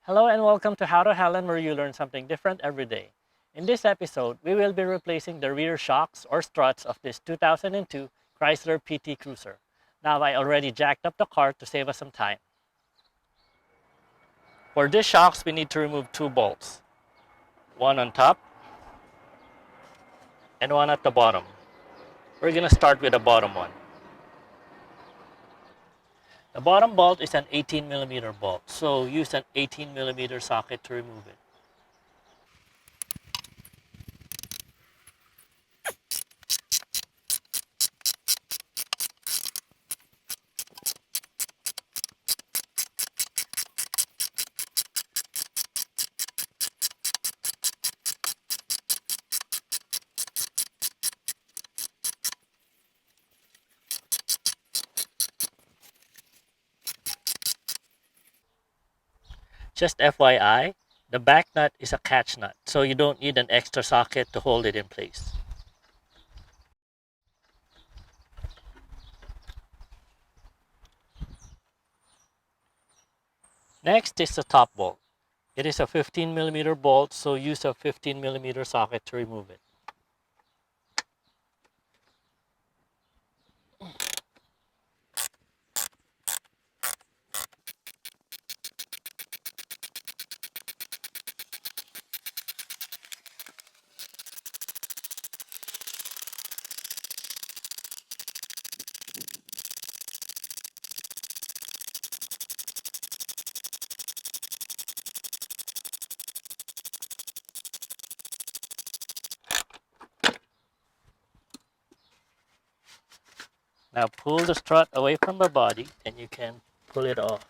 Hello and welcome to How to Helen, where you learn something different every day. In this episode, we will be replacing the rear shocks or struts of this 2002 Chrysler PT Cruiser. Now, I already jacked up the car to save us some time. For these shocks, we need to remove two bolts. One on top and one at the bottom. We're going to start with the bottom one. The bottom bolt is an 18mm bolt, so use an 18mm socket to remove it. Just FYI, the back nut is a catch nut, so you don't need an extra socket to hold it in place. Next is the top bolt. It is a 15mm bolt, so use a 15mm socket to remove it. Now pull the strut away from the body and you can pull it off.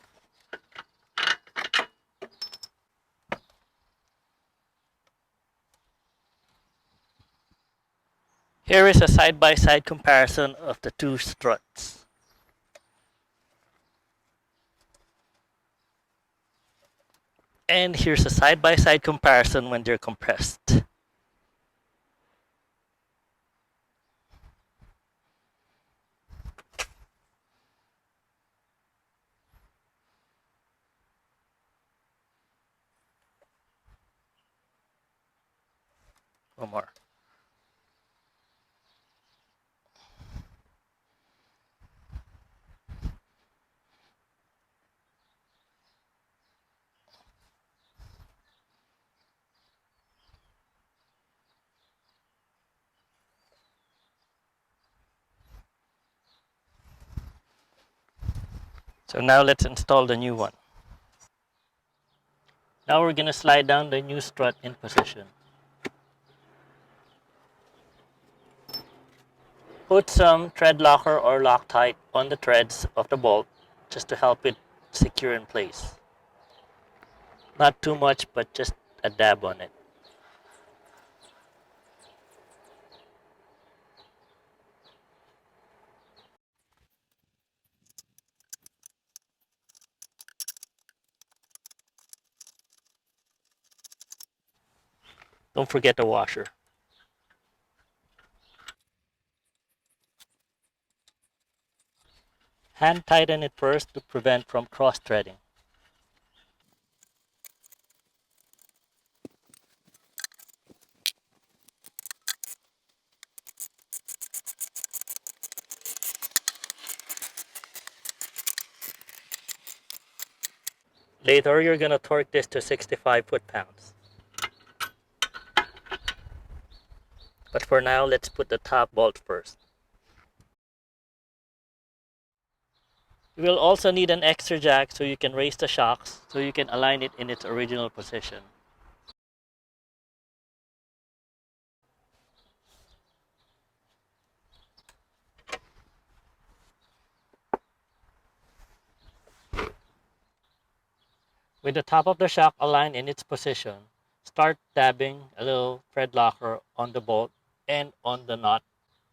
Here is a side-by-side comparison of the two struts. And here's a side-by-side comparison when they're compressed. One more. So now let's install the new one. Now we're going to slide down the new strut in position. Put some thread locker or Loctite on the threads of the bolt just to help it secure in place. Not too much, but just a dab on it. Don't forget the washer. Hand tighten it first to prevent from cross-threading. Later, you're going to torque this to 65 foot-pounds. But for now, let's put the top bolt first. You will also need an extra jack so you can raise the shocks so you can align it in its original position. With the top of the shock aligned in its position, start dabbing a little thread locker on the bolt and on the nut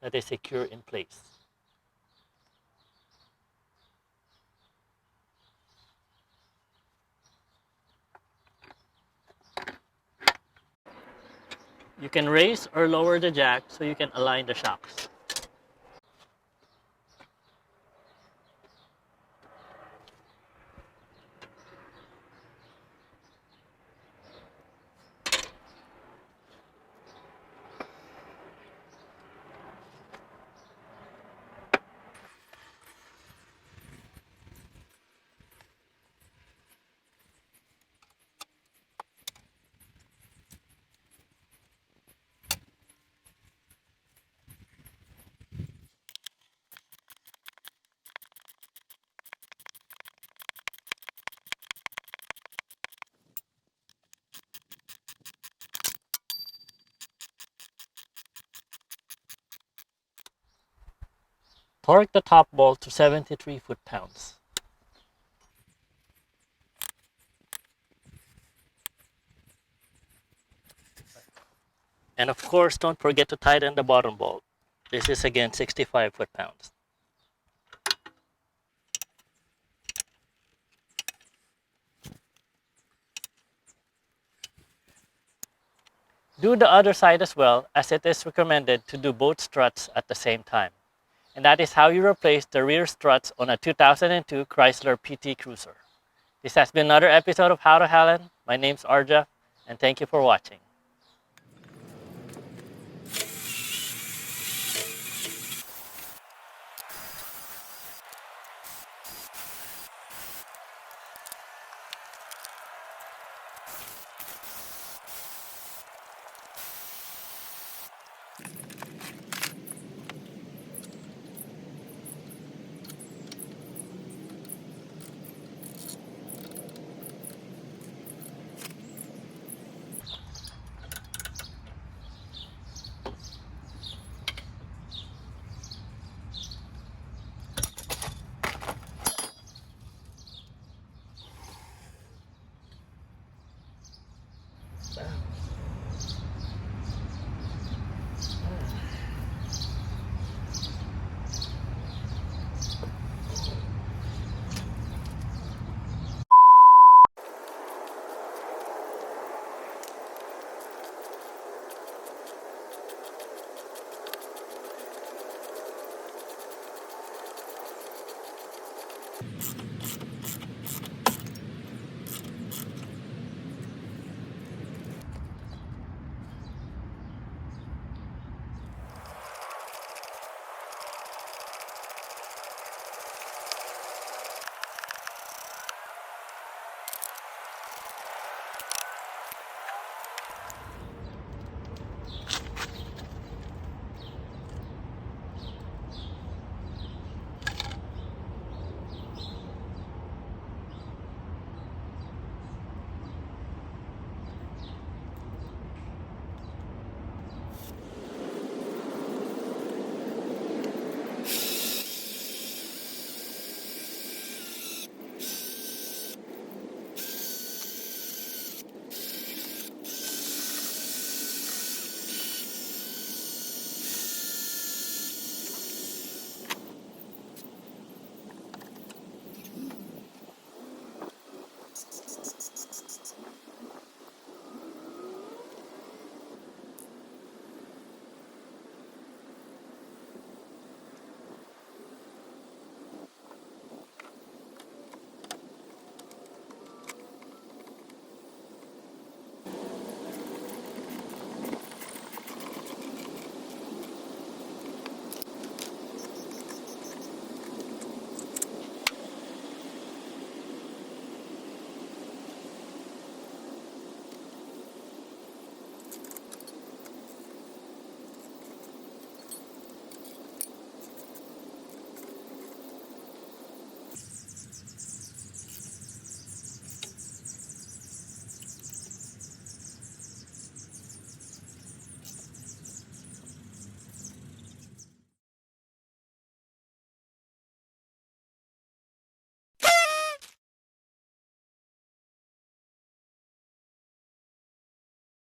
that is secure in place. You can raise or lower the jack so you can align the shocks. Torque the top bolt to 73 foot-pounds. And of course, don't forget to tighten the bottom bolt. This is again 65 foot-pounds. Do the other side as well, as it is recommended to do both struts at the same time. And that is how you replace the rear struts on a 2002 Chrysler PT Cruiser. This has been another episode of How to Helen. My name's Arja, and thank you for watching.